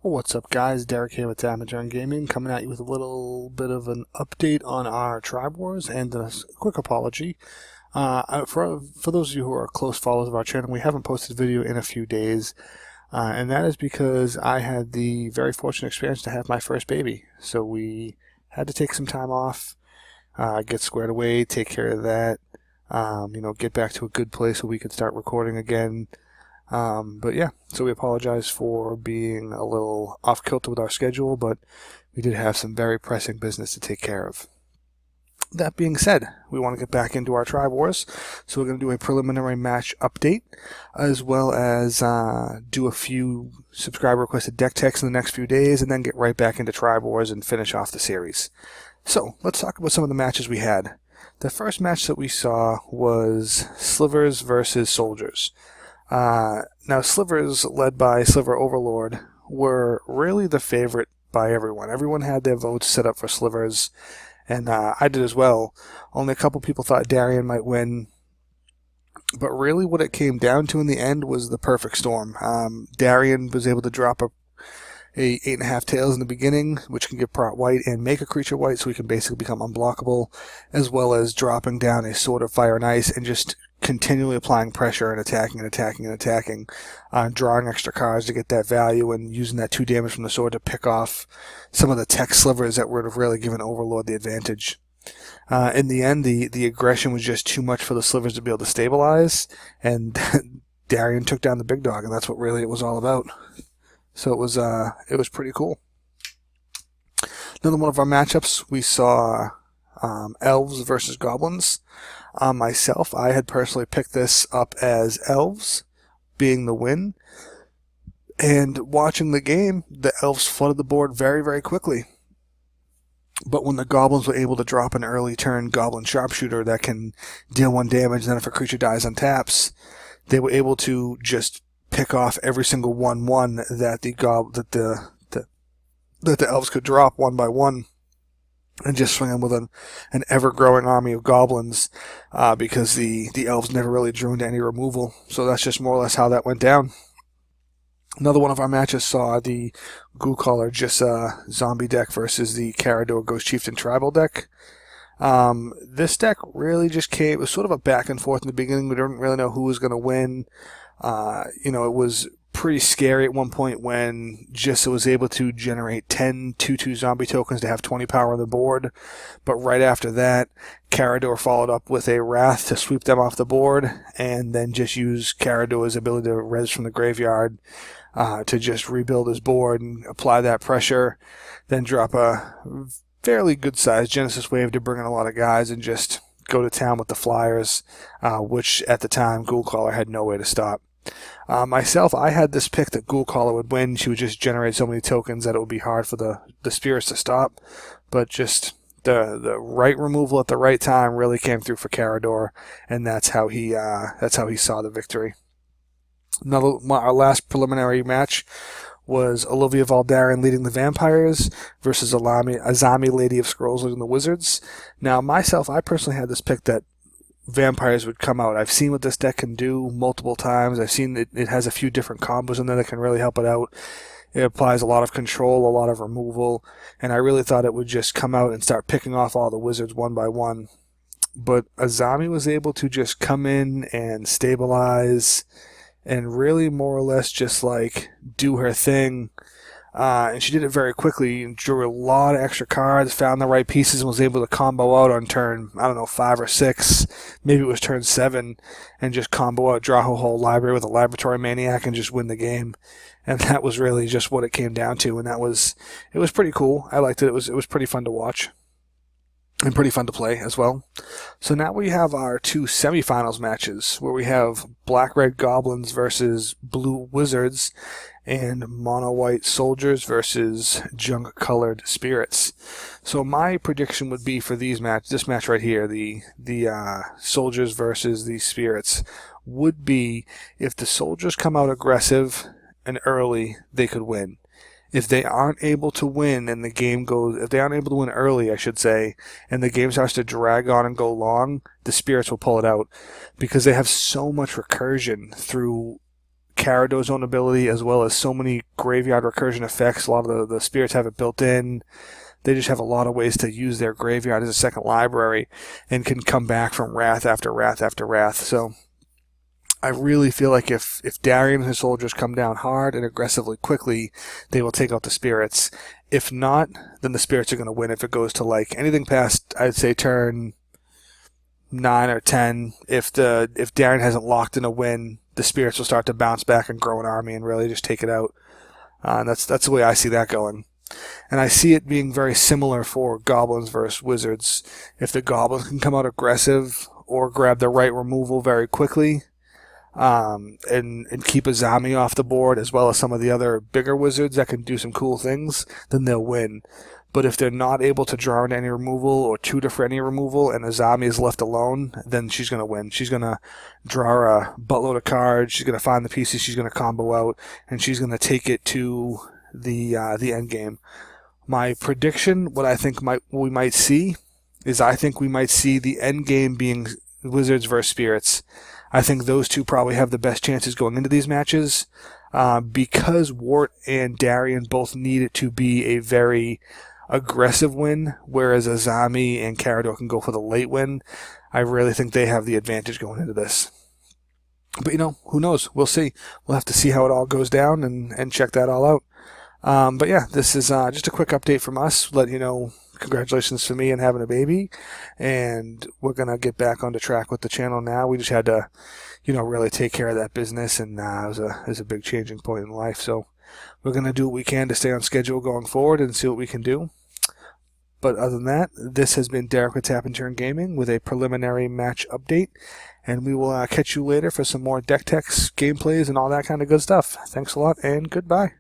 What's up, guys? Derek here with Battlegrounds Gaming, coming at you with a little bit of an update on our Tribe Wars and a quick apology. For those of you who are close followers of our channel, we haven't posted a video in a few days, and that is because I had the very fortunate experience to have my first baby. So we had to take some time off, get squared away, take care of that, get back to a good place where we could start recording again. But yeah, so we apologize for being a little off kilter with our schedule, but we did have some very pressing business to take care of. That being said, we want to get back into our Tribe Wars, so we're going to do a preliminary match update, as well as do a few subscriber requested deck techs in the next few days, and then get right back into Tribe Wars and finish off the series. So, let's talk about some of the matches we had. The first match that we saw was Slivers versus Soldiers. Now, Slivers, led by Sliver Overlord, were really the favorite by everyone. Everyone had their votes set up for Slivers, and I did as well. Only a couple people thought Darian might win, but really what it came down to in the end was the perfect storm. Darian was able to drop a 8.5 tails in the beginning, which can give Prot white and make a creature white, so he can basically become unblockable, as well as dropping down a Sword of Fire and Ice and just continually applying pressure and attacking, drawing extra cards to get that value and using that 2 damage from the sword to pick off some of the tech slivers that would have really given Overlord the advantage. In the end, the aggression was just too much for the slivers to be able to stabilize, and Darian took down the big dog, and that's what really it was all about. So it was pretty cool. Another one of our matchups, we saw Elves versus Goblins. Myself, I had personally picked this up as Elves being the win. And watching the game, the Elves flooded the board very, very quickly. But when the Goblins were able to drop an early turn Goblin Sharpshooter that can deal 1 damage, and then if a creature dies on taps, they were able to just pick off every single 1/1 that the Elves could drop one by one, and just swing them with an ever-growing army of goblins, because the Elves never really drew into any removal. So that's just more or less how that went down. Another one of our matches saw the Ghoulcaller Jissa zombie deck versus the Carador Ghost Chieftain tribal deck. This deck really just came, it was sort of a back and forth in the beginning. We didn't really know who was going to win. It was pretty scary at one point when Jissa was able to generate 10 2/2 zombie tokens to have 20 power on the board. But right after that, Carador followed up with a Wrath to sweep them off the board, and then just use Carador's ability to res from the graveyard to just rebuild his board and apply that pressure, then drop a fairly good-sized Genesis Wave to bring in a lot of guys and just go to town with the Flyers, which at the time Ghoulcaller had no way to stop. Myself, I had this pick that Ghoulcaller would win. She would just generate so many tokens that it would be hard for the spirits to stop. But just the right removal at the right time really came through for Carador, and that's how he saw the victory. Our last preliminary match was Olivia Valdarian leading the Vampires versus Azami Lady of Scrolls leading the Wizards. Now, myself, I personally had this pick that Vampires would come out. I've seen what this deck can do multiple times. I've seen it has a few different combos in there that can really help it out. It applies a lot of control, a lot of removal, and I really thought it would just come out and start picking off all the Wizards one by one. But Azami was able to just come in and stabilize and really more or less just do her thing. And she did it very quickly and drew a lot of extra cards, found the right pieces, and was able to combo out on turn, 5 or 6, maybe it was turn 7, and just combo out, draw her whole library with a Laboratory Maniac and just win the game. And that was really just what it came down to, and it was pretty cool. I liked it. It was pretty fun to watch. And pretty fun to play as well. So now we have our 2 semifinals matches, where we have Black-Red Goblins versus Blue Wizards, and Mono-White Soldiers versus Junk-Colored Spirits. So my prediction would be for this match right here, the Soldiers versus the Spirits, would be if the Soldiers come out aggressive and early, they could win. If they aren't able to win and if they aren't able to win early, I should say, and the game starts to drag on and go long, the Spirits will pull it out, because they have so much recursion through Carado's own ability, as well as so many graveyard recursion effects. A lot of the spirits have it built in. They just have a lot of ways to use their graveyard as a second library and can come back from wrath after wrath after wrath. So I really feel like if Darian and his soldiers come down hard and aggressively quickly, they will take out the spirits. If not, then the spirits are going to win if it goes to like anything past, I'd say, turn 9 or 10. If Darian hasn't locked in a win, the spirits will start to bounce back and grow an army and really just take it out. And that's the way I see that going. And I see it being very similar for goblins versus wizards. If the goblins can come out aggressive or grab the right removal very quickly, and keep a zombie off the board, as well as some of the other bigger wizards that can do some cool things, then they'll win. But if they're not able to draw into any removal or tutor for any removal, and the zombie is left alone, then she's going to win. She's going to draw a buttload of cards, she's going to find the pieces she's going to combo out, and she's going to take it to the end game. My prediction, what I think we might see, is I think we might see the end game being wizards versus spirits. I think those two probably have the best chances going into these matches, because Wart and Darian both need it to be a very aggressive win, whereas a zombie and Carado can go for the late win. I really think they have the advantage going into this. But, who knows? We'll see. We'll have to see how it all goes down and check that all out. But yeah, this is just a quick update from us. Let you know, congratulations to me and having a baby. And we're going to get back onto track with the channel now. We just had to, really take care of that business. And it was a big changing point in life. So we're going to do what we can to stay on schedule going forward and see what we can do. But other than that, this has been Derek with Tap and Turn Gaming with a preliminary match update. And we will catch you later for some more deck techs, gameplays, and all that kind of good stuff. Thanks a lot, and goodbye.